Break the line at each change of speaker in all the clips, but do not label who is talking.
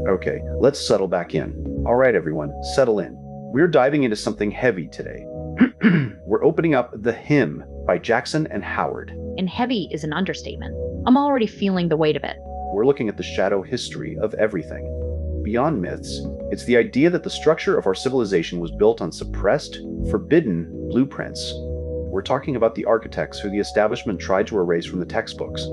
Okay, let's settle back in. All right, everyone, settle in. We're diving into something heavy today. We're opening up The Hymn by Jackson and Howard.
And heavy is an understatement. I'm already feeling the weight of it.
We're looking at the shadow history of everything. Beyond myths, it's the idea that the structure of our civilization was built on suppressed, forbidden blueprints. We're talking about the architects who the establishment tried to erase from the textbooks.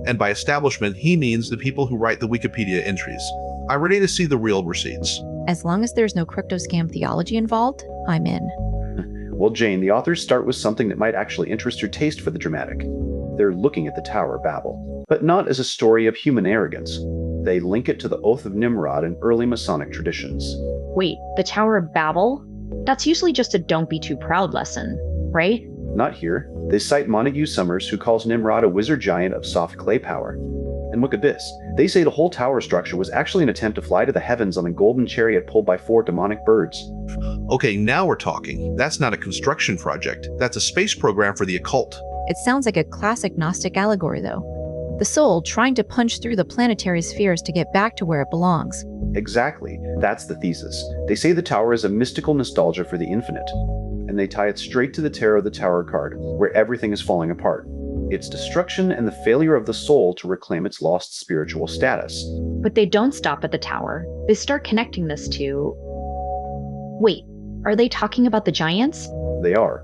And by establishment, he means the people who write the Wikipedia entries. I'm ready to see the real receipts.
As long as there's no crypto-scam theology involved, I'm in.
Well, Jane, the authors start with something that might actually interest your taste for the dramatic. They're looking at the Tower of Babel, but not as a story of human arrogance. They link it to the Oath of Nimrod and early Masonic traditions.
Wait, the Tower of Babel? That's usually just a don't be too proud lesson, right?
Not here. They cite Montague Summers, who calls Nimrod a wizard giant of soft clay power. And look at this. They say the whole tower structure was actually an attempt to fly to the heavens on a golden chariot pulled by 4 demonic birds.
Okay, now we're talking. That's not a construction project. That's a space program for the occult.
It sounds like a classic Gnostic allegory, though. The soul trying to punch through the planetary spheres to get back to where it belongs.
Exactly. That's the thesis. They say the tower is a mystical nostalgia for the infinite. And they tie it straight to the Terror of the Tower card, where everything is falling apart. Its destruction and the failure of the soul to reclaim its lost spiritual status.
But they don't stop at the tower. They start connecting this to... Wait, are they talking about the giants?
They are.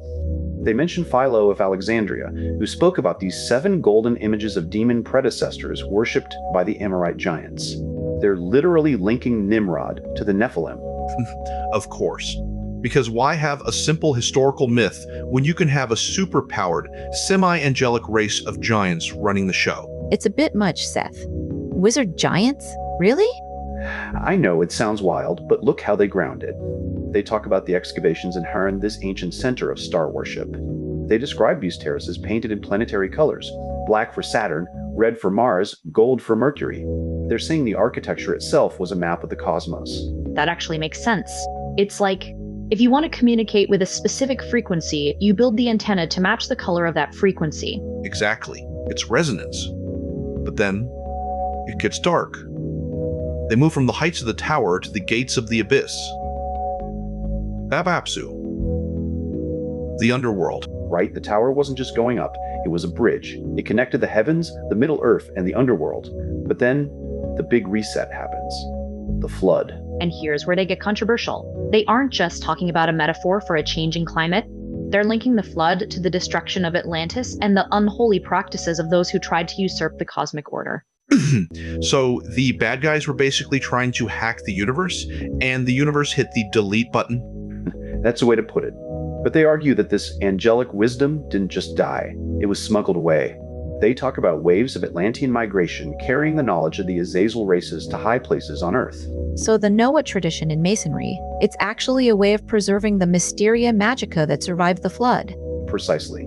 They mention Philo of Alexandria, who spoke about these 7 golden images of demon predecessors worshipped by the Amorite giants. They're literally linking Nimrod to the Nephilim.
Of course. Because why have a simple historical myth when you can have a super-powered, semi-angelic race of giants running the show?
It's a bit much, Seth. Wizard giants? Really?
I know it sounds wild, but look how they ground it. They talk about the excavations in Haran, this ancient center of star worship. They describe these terraces painted in planetary colors, black for Saturn, red for Mars, gold for Mercury. They're saying the architecture itself was a map of the cosmos.
That actually makes sense. It's like, if you want to communicate with a specific frequency, you build the antenna to match the color of that frequency.
Exactly. It's resonance. But then, it gets dark. They move from the heights of the tower to the gates of the abyss. Babapsu. The underworld.
Right, the tower wasn't just going up, it was a bridge. It connected the heavens, the Middle Earth, and the underworld. But then, the big reset happens. The flood.
And here's where they get controversial. They aren't just talking about a metaphor for a changing climate. They're linking the flood to the destruction of Atlantis and the unholy practices of those who tried to usurp the cosmic order.
So the bad guys were basically trying to hack the universe, and the universe hit the delete button?
That's a way to put it. But they argue that this angelic wisdom didn't just die. It was smuggled away. They talk about waves of Atlantean migration carrying the knowledge of the Azazel races to high places on Earth.
So the Noah tradition in Masonry, it's actually a way of preserving the Mysteria Magica that survived the flood.
Precisely.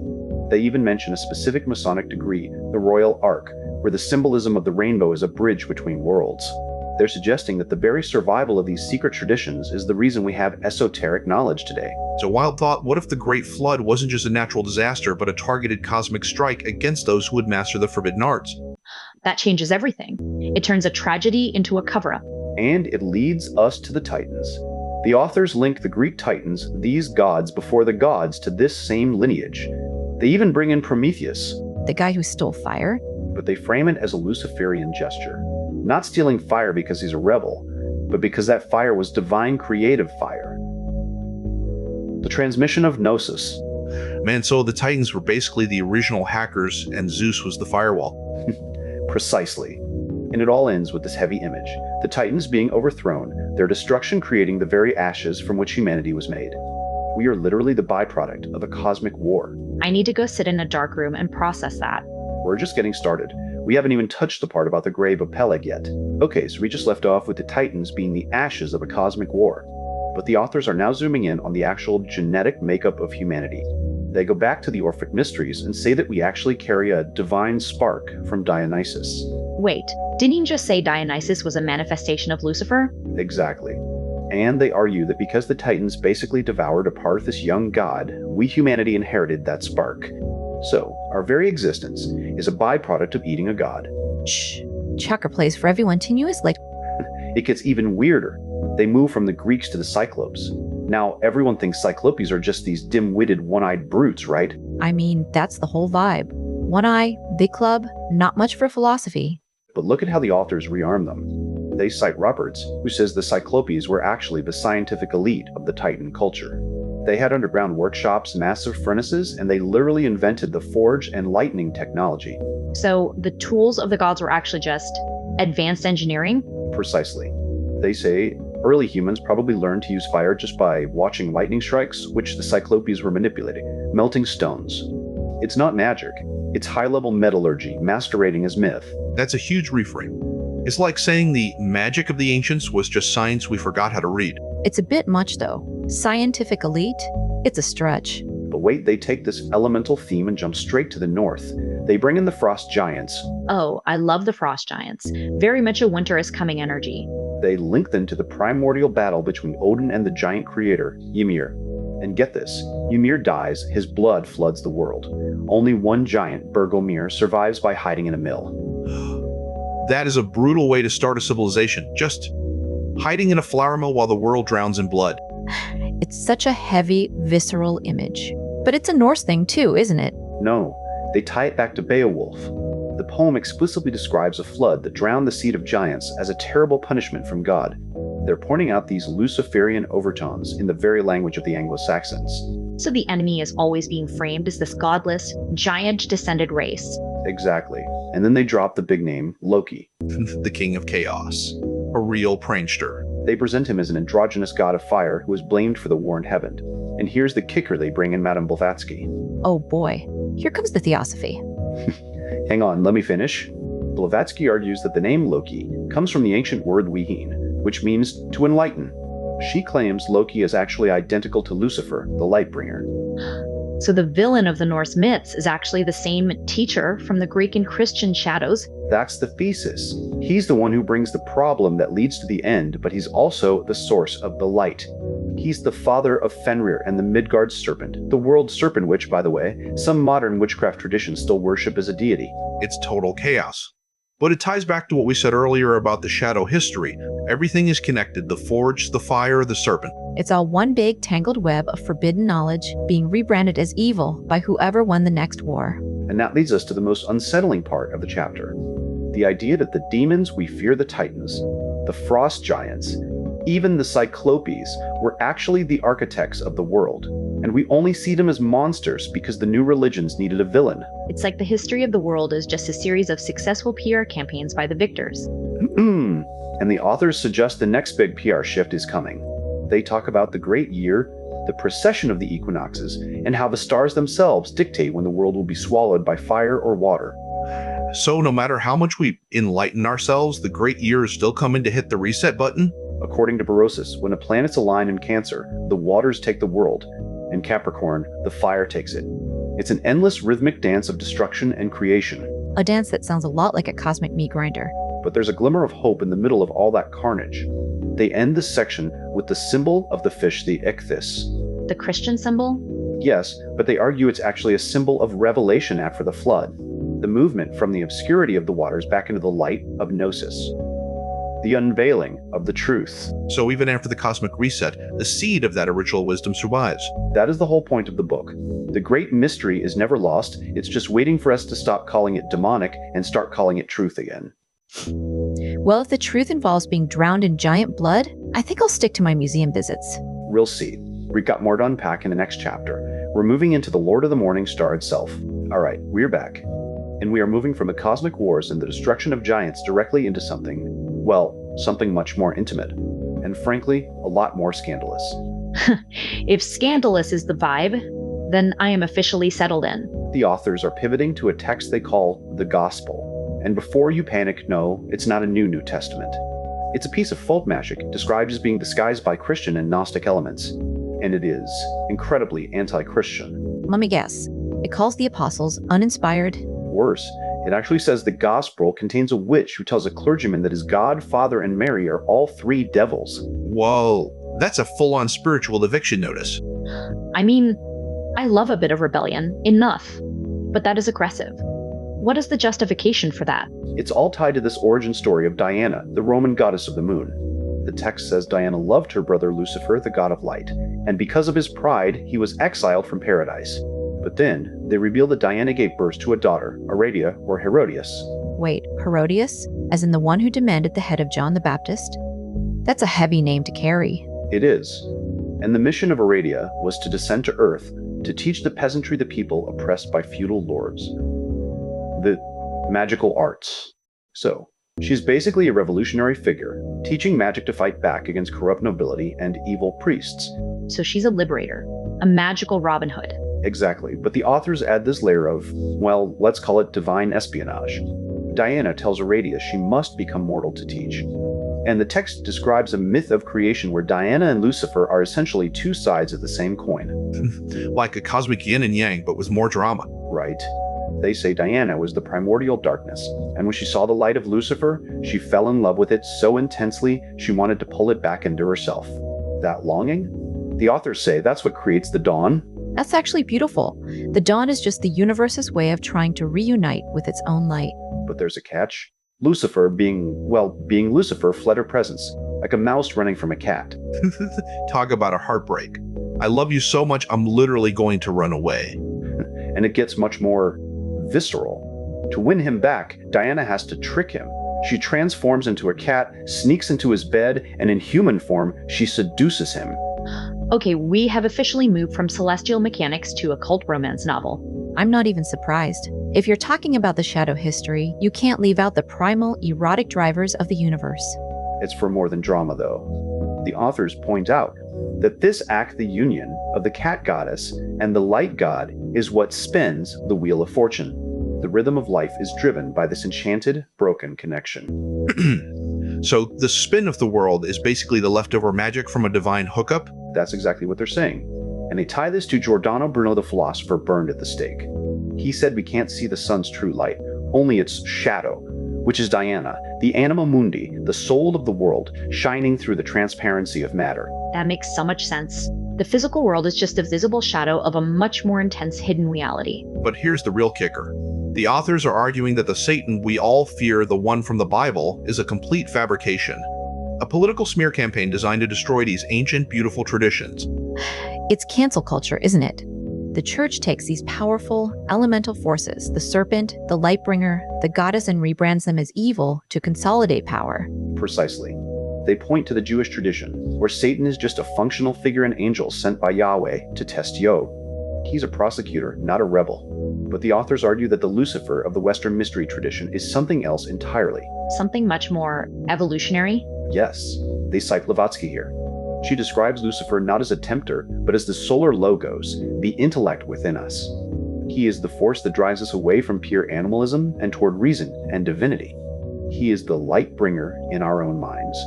They even mention a specific Masonic degree, the Royal Ark, where the symbolism of the rainbow is a bridge between worlds. They're suggesting that the very survival of these secret traditions is the reason we have esoteric knowledge today.
It's a wild thought. What if the Great Flood wasn't just a natural disaster, but a targeted cosmic strike against those who would master the forbidden arts?
That changes everything. It turns a tragedy into a cover-up.
And it leads us to the Titans. The authors link the Greek Titans, these gods before the gods, to this same lineage. They even bring in Prometheus.
The guy who stole fire?
But they frame it as a Luciferian gesture. Not stealing fire because he's a rebel, but because that fire was divine creative fire. The transmission of Gnosis.
Man, so the Titans were basically the original hackers, and Zeus was the firewall.
Precisely. And it all ends with this heavy image. The Titans being overthrown, their destruction creating the very ashes from which humanity was made. We are literally the byproduct of a cosmic war.
I need to go sit in a dark room and process that.
We're just getting started. We haven't even touched the part about the grave of Peleg yet. Okay, so we just left off with the Titans being the ashes of a cosmic war. But the authors are now zooming in on the actual genetic makeup of humanity. They go back to the Orphic Mysteries and say that we actually carry a divine spark from Dionysus.
Wait, didn't you just say Dionysus was a manifestation of Lucifer?
Exactly. And they argue that because the Titans basically devoured a part of this young god, we humanity inherited that spark. So, our very existence is a byproduct of eating a god.
Shh. Chakra plays for everyone tenuous like...
It gets even weirder. They move from the Greeks to the Cyclopes. Now, everyone thinks Cyclopes are just these dim-witted, one-eyed brutes, right?
I mean, that's the whole vibe. One eye, big club, not much for philosophy.
But look at how the authors rearm them. They cite Roberts, who says the Cyclopes were actually the scientific elite of the Titan culture. They had underground workshops, massive furnaces, and they literally invented the forge and lightning technology.
So the tools of the gods were actually just advanced engineering?
Precisely. They say early humans probably learned to use fire just by watching lightning strikes, which the Cyclopes were manipulating, melting stones. It's not magic. It's high-level metallurgy, masquerading as myth.
That's a huge reframe. It's like saying the magic of the ancients was just science we forgot how to read.
It's a bit much, though. Scientific elite? It's a stretch.
But wait, they take this elemental theme and jump straight to the north. They bring in the frost giants.
Oh, I love the frost giants. Very much a winter is coming energy.
They link them to the primordial battle between Odin and the giant creator, Ymir. And get this, Ymir dies, his blood floods the world. Only one giant, Bergelmir, survives by hiding in a mill.
That is a brutal way to start a civilization, just hiding in a flour mill while the world drowns in blood.
It's such a heavy, visceral image. But it's a Norse thing too, isn't it?
No, they tie it back to Beowulf. The poem explicitly describes a flood that drowned the seed of giants as a terrible punishment from God. They're pointing out these Luciferian overtones in the very language of the Anglo-Saxons.
So the enemy is always being framed as this godless, giant-descended race.
Exactly. And then they drop the big name, Loki.
The king of chaos. A real prankster.
They present him as an androgynous god of fire who is blamed for the war in heaven. And here's the kicker they bring in Madame Blavatsky.
Oh boy, here comes the theosophy.
Hang on, let me finish. Blavatsky argues that the name Loki comes from the ancient word Wihin, which means to enlighten. She claims Loki is actually identical to Lucifer, the Lightbringer.
So the villain of the Norse myths is actually the same teacher from the Greek and Christian shadows.
That's the thesis. He's the one who brings the problem that leads to the end, but he's also the source of the light. He's the father of Fenrir and the Midgard serpent, the world serpent which, by the way, some modern witchcraft traditions still worship as a deity.
It's total chaos. But it ties back to what we said earlier about the shadow history. Everything is connected: the forge, the fire, the serpent.
It's all one big tangled web of forbidden knowledge being rebranded as evil by whoever won the next war.
And that leads us to the most unsettling part of the chapter. The idea that the demons we fear, the Titans, the frost giants, even the Cyclopes, were actually the architects of the world. And we only see them as monsters because the new religions needed a villain.
It's like the history of the world is just a series of successful PR campaigns by the victors.
And the authors suggest the next big PR shift is coming. They talk about the great year, the precession of the equinoxes, and how the stars themselves dictate when the world will be swallowed by fire or water.
So no matter how much we enlighten ourselves, the great year is still coming to hit the reset button?
According to Berosus, when the planets align in Cancer, the waters take the world. In Capricorn, the fire takes it. It's an endless rhythmic dance of destruction and creation.
A dance that sounds a lot like a cosmic meat grinder.
But there's a glimmer of hope in the middle of all that carnage. They end this section with the symbol of the fish, the ichthys.
The Christian symbol?
Yes, but they argue it's actually a symbol of revelation after the flood. The movement from the obscurity of the waters back into the light of gnosis. The unveiling of the truth.
So even after the cosmic reset, the seed of that original wisdom survives.
That is the whole point of the book. The great mystery is never lost. It's just waiting for us to stop calling it demonic and start calling it truth again.
Well, if the truth involves being drowned in giant blood, I think I'll stick to my museum visits.
We'll see. We've got more to unpack in the next chapter. We're moving into the Lord of the Morning Star itself. All right, we're back. And we are moving from the cosmic wars and the destruction of giants directly into something, well, something much more intimate. And frankly, a lot more scandalous.
If scandalous is the vibe, then I am officially settled in.
The authors are pivoting to a text they call the Gospel. And before you panic, no, it's not a New Testament. It's a piece of folk magic described as being disguised by Christian and Gnostic elements. And it is incredibly anti-Christian.
Let me guess. It calls the apostles uninspired.
Worse, it actually says the Gospel contains a witch who tells a clergyman that his God, Father, and Mary are all three devils.
Whoa, that's a full-on spiritual eviction notice.
I mean, I love a bit of rebellion. Enough. But that is aggressive. What is the justification for that?
It's all tied to this origin story of Diana, the Roman goddess of the moon. The text says Diana loved her brother Lucifer, the god of light, and because of his pride, he was exiled from paradise. But then, they reveal that Diana gave birth to a daughter, Aradia or Herodias.
Wait, Herodias? As in the one who demanded the head of John the Baptist? That's a heavy name to carry.
It is. And the mission of Aradia was to descend to Earth to teach the peasantry the people oppressed by feudal lords the magical arts. So, she's basically a revolutionary figure, teaching magic to fight back against corrupt nobility and evil priests.
So she's a liberator, a magical Robin Hood.
Exactly, but the authors add this layer of, well, let's call it divine espionage. Diana tells Aradia she must become mortal to teach. And the text describes a myth of creation where Diana and Lucifer are essentially two sides of the same coin.
Like a cosmic yin and yang, but with more drama.
Right. They say Diana was the primordial darkness, and when she saw the light of Lucifer, she fell in love with it so intensely she wanted to pull it back into herself. That longing? The authors say that's what creates the dawn.
That's actually beautiful. The dawn is just the universe's way of trying to reunite with its own light.
But there's a catch. Lucifer, being Lucifer, fled her presence, like a mouse running from a cat.
Talk about a heartbreak. I love you so much, I'm literally going to run away.
And it gets much more visceral. To win him back, Diana has to trick him. She transforms into a cat, sneaks into his bed, and in human form, she seduces him.
Okay, we have officially moved from celestial mechanics to occult romance novel.
I'm not even surprised. If you're talking about the shadow history, you can't leave out the primal, erotic drivers of the universe.
It's for more than drama, though. The authors point out that this act, the union of the cat goddess and the light god, is what spins the wheel of fortune. The rhythm of life is driven by this enchanted, broken connection.
So the spin of the world is basically the leftover magic from a divine hookup?
That's exactly what they're saying. And they tie this to Giordano Bruno the philosopher burned at the stake. He said we can't see the sun's true light, only its shadow, which is Diana, the anima mundi, the soul of the world, shining through the transparency of matter.
That makes so much sense. The physical world is just a visible shadow of a much more intense hidden reality.
But here's the real kicker. The authors are arguing that the Satan we all fear, the one from the Bible, is a complete fabrication. A political smear campaign designed to destroy these ancient, beautiful traditions.
It's cancel culture, isn't it? The church takes these powerful, elemental forces, the serpent, the lightbringer, the goddess, and rebrands them as evil to consolidate power.
Precisely. They point to the Jewish tradition, where Satan is just a functional figure and angel sent by Yahweh to test Job. He's a prosecutor, not a rebel. But the authors argue that the Lucifer of the Western mystery tradition is something else entirely.
Something much more evolutionary?
Yes, they cite Blavatsky here. She describes Lucifer not as a tempter, but as the solar logos, the intellect within us. He is the force that drives us away from pure animalism and toward reason and divinity. He is the light bringer in our own minds.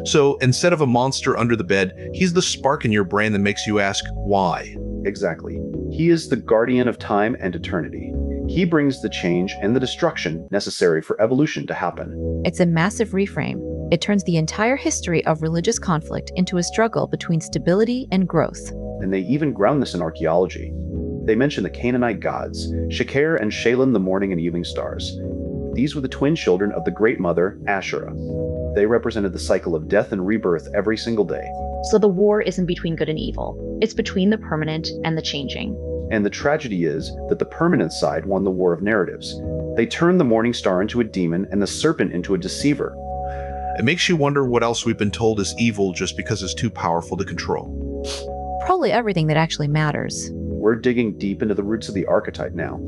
So instead of a monster under the bed, he's the spark in your brain that makes you ask, why?
Exactly. He is the guardian of time and eternity. He brings the change and the destruction necessary for evolution to happen.
It's a massive reframe. It turns the entire history of religious conflict into a struggle between stability and growth.
And they even ground this in archaeology. They mention the Canaanite gods, Sheker and Shalem, the morning and evening stars. These were the twin children of the great mother, Asherah. They represented the cycle of death and rebirth every single day.
So the war isn't between good and evil. It's between the permanent and the changing.
And the tragedy is that the permanent side won the war of narratives. They turned the morning star into a demon and the serpent into a deceiver.
It makes you wonder what else we've been told is evil just because it's too powerful to control.
Probably everything that actually matters.
We're digging deep into the roots of the archetype now.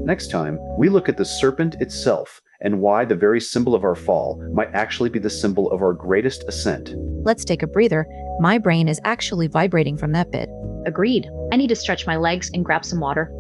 Next time, we look at the serpent itself and why the very symbol of our fall might actually be the symbol of our greatest ascent.
Let's take a breather. My brain is actually vibrating from that bit.
Agreed. I need to stretch my legs and grab some water.